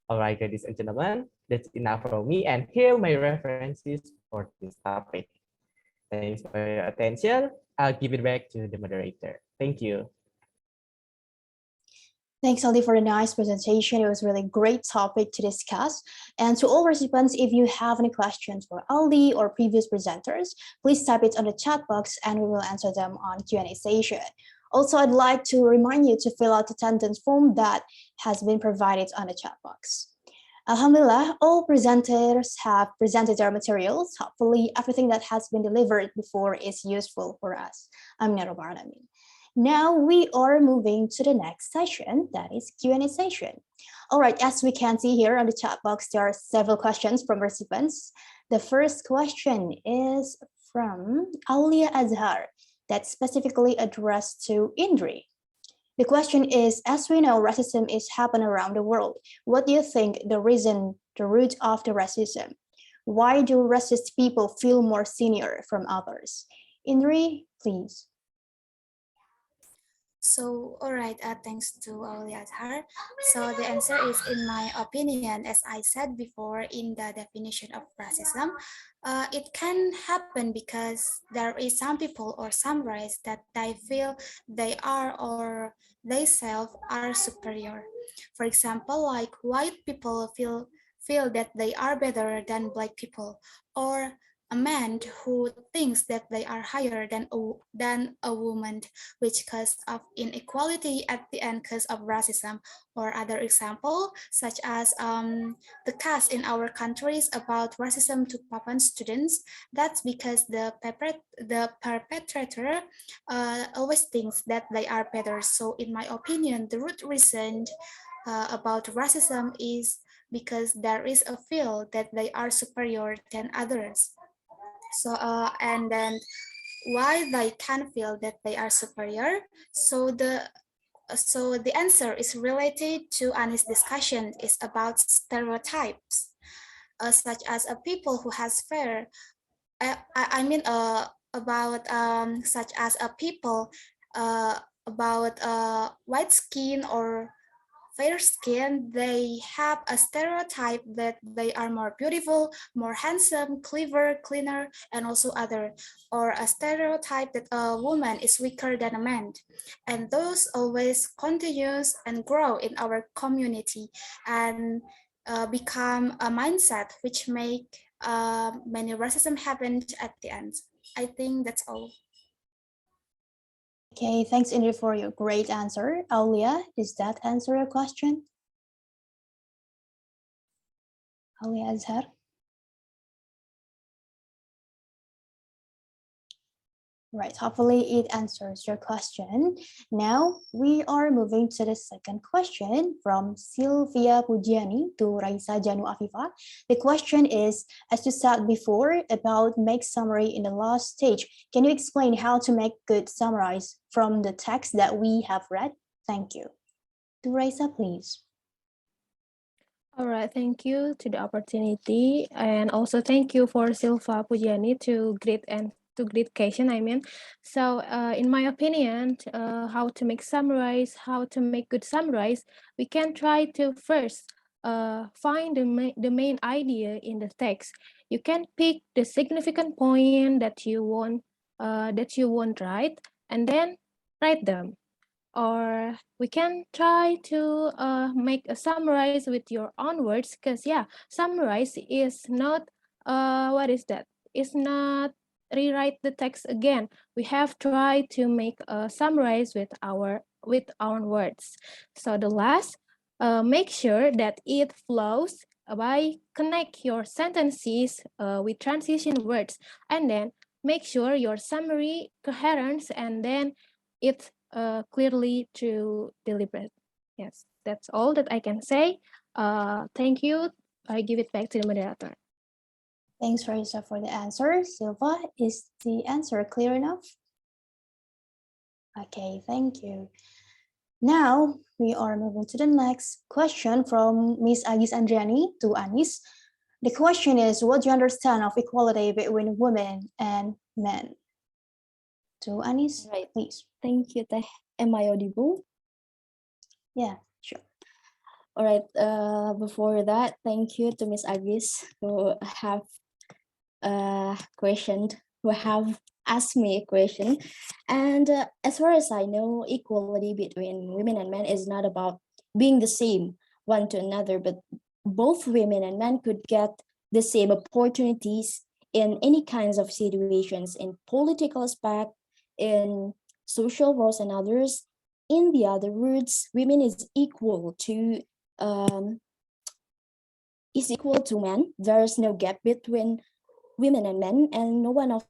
All right, ladies and gentlemen, that's enough from me. And here are my references for this topic. Thanks for your attention. I'll give it back to the moderator. Thank you.
Thanks, Ali, for a nice presentation. It was a really great topic to discuss. And to all participants, if you have any questions for Ali or previous presenters, please type it on the chat box and we will answer them on Q&A session. Also, I'd like to remind you to fill out the attendance form that has been provided on the chat box. Alhamdulillah, all presenters have presented their materials. Hopefully, everything that has been delivered before is useful for us. Amin ya rabbal alamin. Now we are moving to the next session, that is Q&A session. All right, as we can see here on the chat box, there are several questions from participants. The first question is from Aulia Azhar, that's specifically addressed to Indri. The question is, as we know, racism is happening around the world. What do you think the root of the racism? Why do racist people feel more senior from others? Indri, please.
So, all right, thanks to Auliadhar. So the answer is, in my opinion, as I said before in the definition of racism, it can happen because there is some people or some race that they feel they are or they self are superior. For example, like white people feel that they are better than black people, or a man who thinks that they are higher than a woman, which cause of inequality at the end cause of racism. Or other example, such as the case in our countries about racism to Papuan students. That's because the perpetrator always thinks that they are better. So in my opinion, the root reason about racism is because there is a feel that they are superior than others. So and then why they can feel that they are superior. So the answer is related to Annie's discussion is about stereotypes, such as a people who has fair. About such as a people about white skin or fair skin, they have a stereotype that they are more beautiful, more handsome, clever, cleaner, and also other. Or a stereotype that a woman is weaker than a man. And those always continues and grow in our community and become a mindset which make many racism happen at the end. I think that's all.
Okay, thanks, Indri, for your great answer. Aulia, does that answer your question? Aulia Azhar. Right, hopefully it answers your question. Now we are moving to the second question from Sylvia Pujiani to Raisa Janu Afifa. The question is, as you said before about make summary in the last stage, can you explain how to make good summarize from the text that we have read? Thank you. To Raisa, please.
All right, thank you to the opportunity, and also thank you for Sylvia Pujiani to great question. So in my opinion, how to make good summarize, we can try to first find the main idea in the text. You can pick the significant point that you want write, and then write them. Or we can try to make a summarize with your own words, because summarize is not it's not rewrite the text again. We have tried to make a summarize with our own words. So the last, make sure that it flows by connect your sentences with transition words, and then make sure your summary coherence, and then it's clearly to deliberate. Yes, that's all that I can say. Thank you. I give it back to the moderator.
Thanks, Raisa, for the answer. Silva, is the answer clear enough? Okay, thank you. Now we are moving to the next question from Ms. Agis Andriani to Anis. The question is, what do you understand of equality between women and men? To Anis,
Right.
please.
Thank you, Teh. Am I audible?
Yeah, sure.
All right. Before that, thank you to Miss Agis who have questioned, who have asked me a question. And as far as I know, equality between women and men is not about being the same one to another, but both women and men could get the same opportunities in any kinds of situations, in political aspect, in social roles and others. In the other words, women um, is equal to men. There is no gap between women and men, and no one of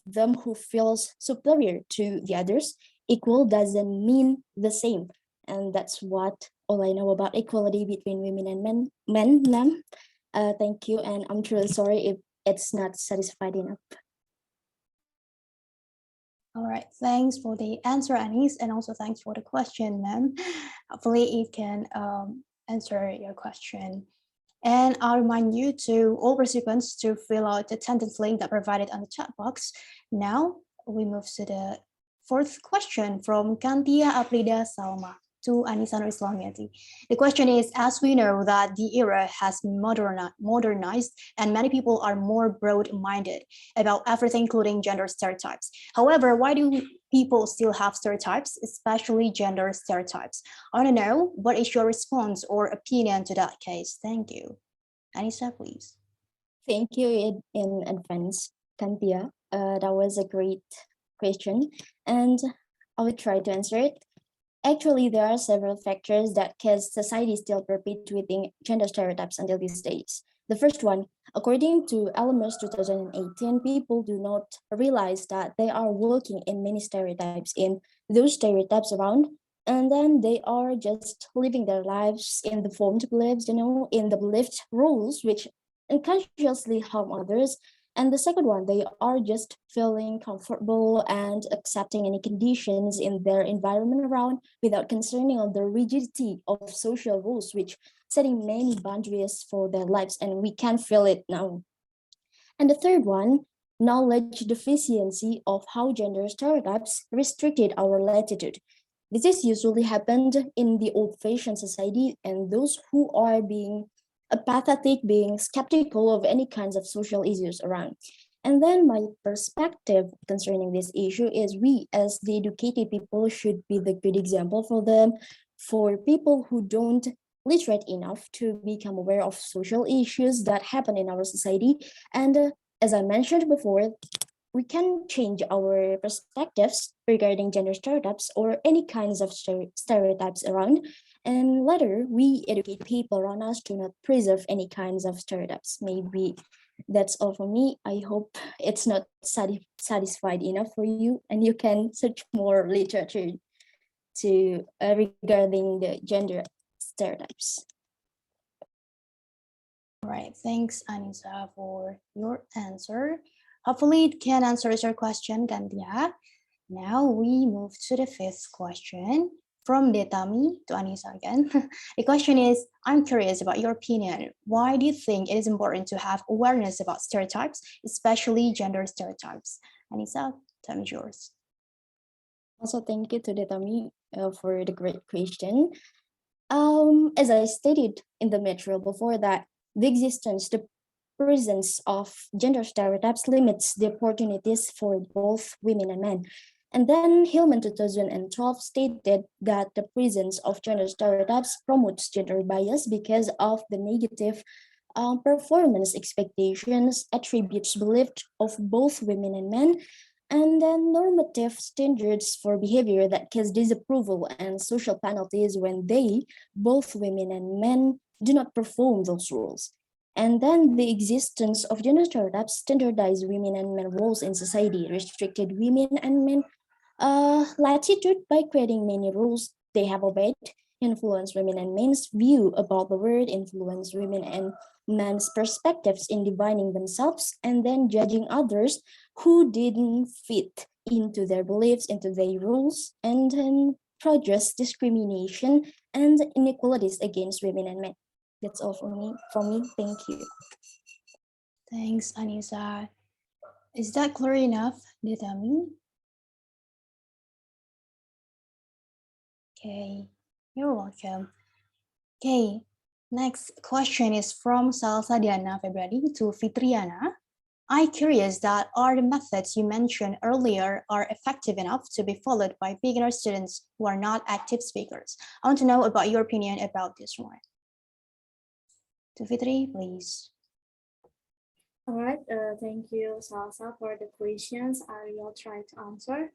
them who feels superior to the others. Equal doesn't mean the same, and that's what all I know about equality between women and men. Thank you, and I'm truly sorry if it's not satisfied enough.
All right, thanks for the answer, Anis, and also thanks for the question, ma'am. Hopefully it can answer your question. And I'll remind you to all participants to fill out the attendance link that provided on the chat box. Now we move to the fourth question from Kantia Aprida Salma to Anissa Islamiyati. The question is, as we know that the era has modernized and many people are more broad-minded about everything, including gender stereotypes. However, why do people still have stereotypes, especially gender stereotypes? I want to know, what is your response or opinion to that case? Thank you. Anissa, please.
Thank you in advance, Kantia. That was a great question, and I will try to answer it. Actually, there are several factors that cause society still perpetuating gender stereotypes until these days. The first one, according to LMS 2018, people do not realize that they are working in many stereotypes in those stereotypes around, and then they are just living their lives in the formed beliefs, in the believed rules, which unconsciously harm others. And the second one, they are just feeling comfortable and accepting any conditions in their environment around without concerning on the rigidity of social rules, which setting many boundaries for their lives, and we can feel it now. And the third one, knowledge deficiency of how gender stereotypes restricted our latitude. This is usually happened in the old-fashioned society, and those who are being apathetic, being skeptical of any kinds of social issues around. And then my perspective concerning this issue is we as the educated people should be the good example for them, for people who don't literate enough to become aware of social issues that happen in our society. And as I mentioned before, we can change our perspectives regarding gender stereotypes or any kinds of stereotypes around. And later, we educate people around us to not preserve any kinds of stereotypes. Maybe that's all for me. I hope it's not satisfied enough for you, and you can search more literature to regarding the gender stereotypes.
All right, thanks, Anissa, for your answer. Hopefully it can answer your question, Gantia. Now we move to the fifth question from Detami to Anissa again. The question is, I'm curious about your opinion. Why do you think it is important to have awareness about stereotypes, especially gender stereotypes? Anissa, time is yours.
Also, thank you to Detami for the great question. As I stated in the material before that, the presence of gender stereotypes limits the opportunities for both women and men. And then Hillman 2012 stated that the presence of gender stereotypes promotes gender bias because of the negative performance expectations, attributes believed of both women and men, and then normative standards for behavior that cause disapproval and social penalties when they, both women and men, do not perform those roles. And then the existence of gender stereotypes standardized women and men roles in society, restricted women and men latitude by creating many rules they have obeyed, influence women and men's view about the world, influence women and men's perspectives in defining themselves, and then judging others who didn't fit into their beliefs, into their rules, and then produce discrimination and inequalities against women and men. That's all for me. Thank you.
Thanks, Anissa. Is that clear enough, Detami? Okay. You're welcome. Okay, next question is from Salsa Diana Februari to Fitriana. I'm curious that are the methods you mentioned earlier are effective enough to be followed by beginner students who are not active speakers? I want to know about your opinion about this one. To Fitri, please.
All right, thank you, Salsa, for the questions. I will try to answer.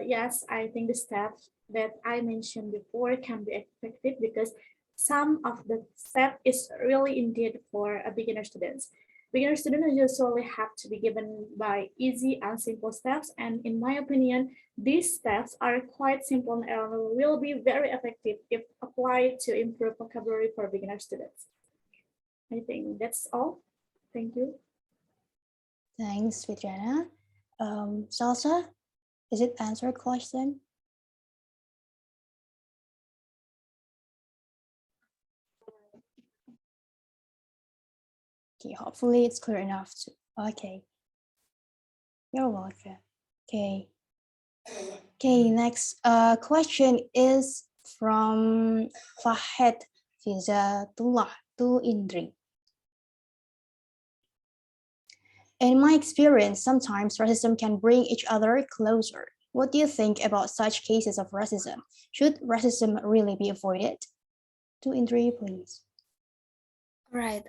Yes, I think the steps that I mentioned before can be effective because some of the step is really indeed for a beginner students. Beginner students usually have to be given by easy and simple steps, and in my opinion, these steps are quite simple and will be very effective if applied to improve vocabulary for beginner students. I think that's all. Thank you.
Thanks, Fitriana. Salsa, is it answered question? Okay, hopefully it's clear enough. Okay. You're welcome. Okay. Okay, next question is from Fahed Fizatullah to Indri. In my experience, sometimes racism can bring each other closer. What do you think about such cases of racism? Should racism really be avoided? To Indri, please.
Right.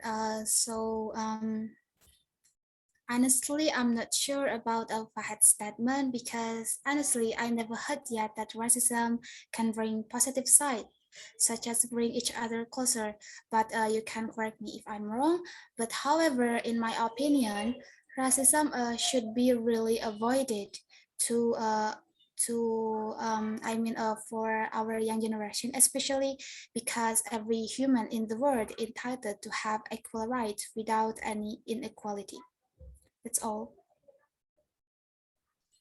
Honestly, I'm not sure about Fahad's statement because honestly, I never heard yet that racism can bring positive side, such as bring each other closer. But you can correct me if I'm wrong. But however, in my opinion, racism should be really avoided to for our young generation, especially because every human in the world is entitled to have equal rights without any inequality. That's all.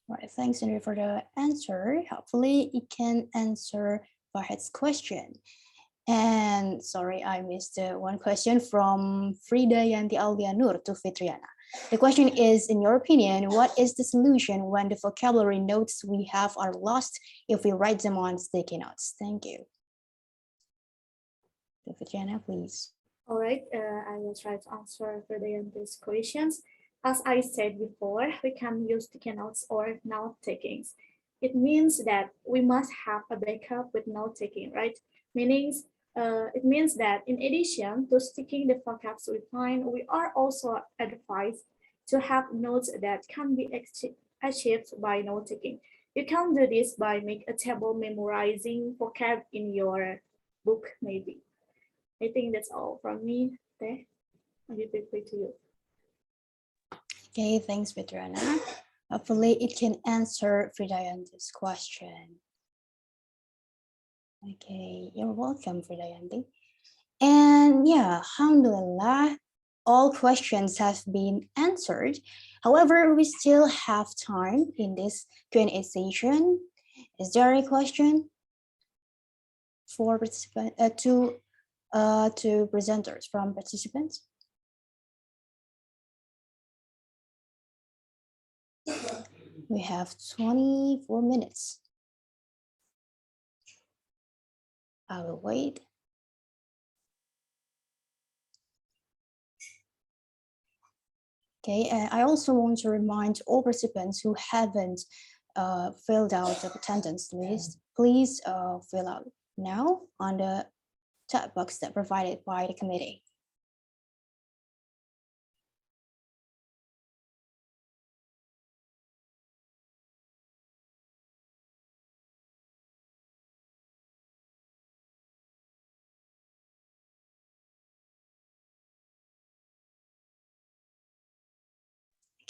All right, thanks, Indri, for the answer. Hopefully it can answer Fahed's question. And sorry, I missed one question from Frida Yanti Aldianur to Fitriana. The question is, in your opinion, what is the solution when the vocabulary notes we have are lost if we write them on sticky notes? Thank you. Fitriana, please.
All right, I will try to answer for these questions. As I said before, we can use sticky notes or note takings. It means that we must have a backup with note taking, right? It means that in addition to sticking the vocabs we find, we are also advised to have notes that can be achieved by note taking. You can do this by make a table memorizing vocab in your book, maybe. I think that's all from me. There, I'll give it back to you.
Okay, thanks, Fitriana. Hopefully it can answer Fridayanti's question. Okay, you're welcome, Fridayanti. And yeah, alhamdulillah, all questions have been answered. However, we still have time in this Q&A session. Is there any question for participants to presenters from participants? We have 24 minutes. I will wait. Okay, I also want to remind all participants who haven't filled out the attendance list, please fill out now on the chat box that provided by the committee.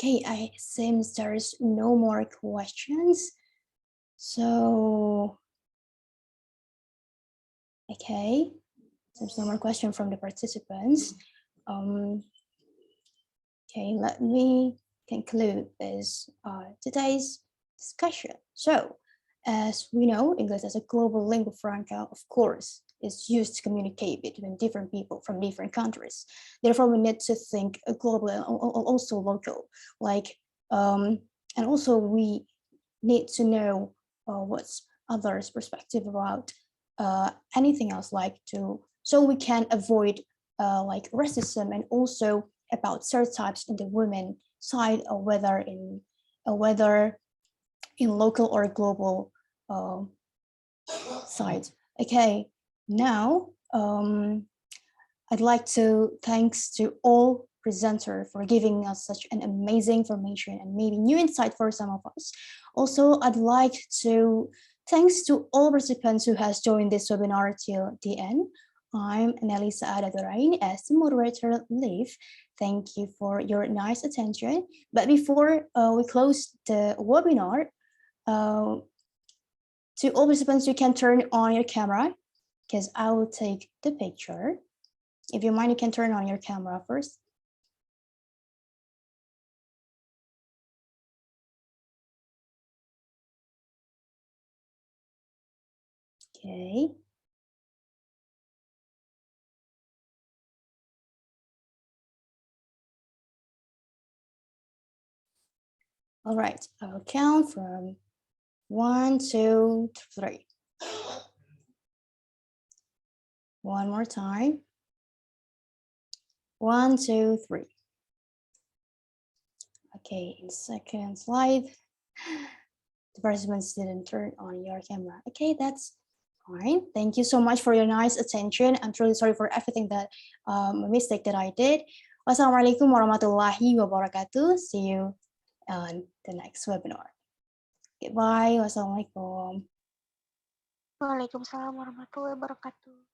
Okay, it seems there is no more questions. So, okay, there's no more question from the participants. Okay, let me conclude this today's discussion. So, as we know, English as a global lingua franca, of course, is used to communicate between different people from different countries. Therefore, we need to think global and also local. And also we need to know what's others' perspective about anything else like so we can avoid like racism, and also about stereotypes in the women side, or whether in local or global side. Okay, now I'd like to thanks to all presenter for giving us such an amazing information and maybe new insight for some of us. Also, I'd like to thanks to all participants who has joined this webinar till the end. I'm Nelisa Adadurain as the moderator leave. Thank you for your nice attention. But before we close the webinar, to all participants, you can turn on your camera because I will take the picture. If you mind, you can turn on your camera first. Okay. All right, I'll count from 1, 2, 3. One more time. 1, 2, 3. Okay, in second slide, the participants didn't turn on your camera. Okay, that's fine. Thank you so much for your nice attention. I'm truly sorry for everything that a mistake that I did. Wassalamualaikum warahmatullahi wabarakatuh. See you on the next webinar. Goodbye. Wassalamualaikum.
Waalaikumsalam warahmatullahi wabarakatuh.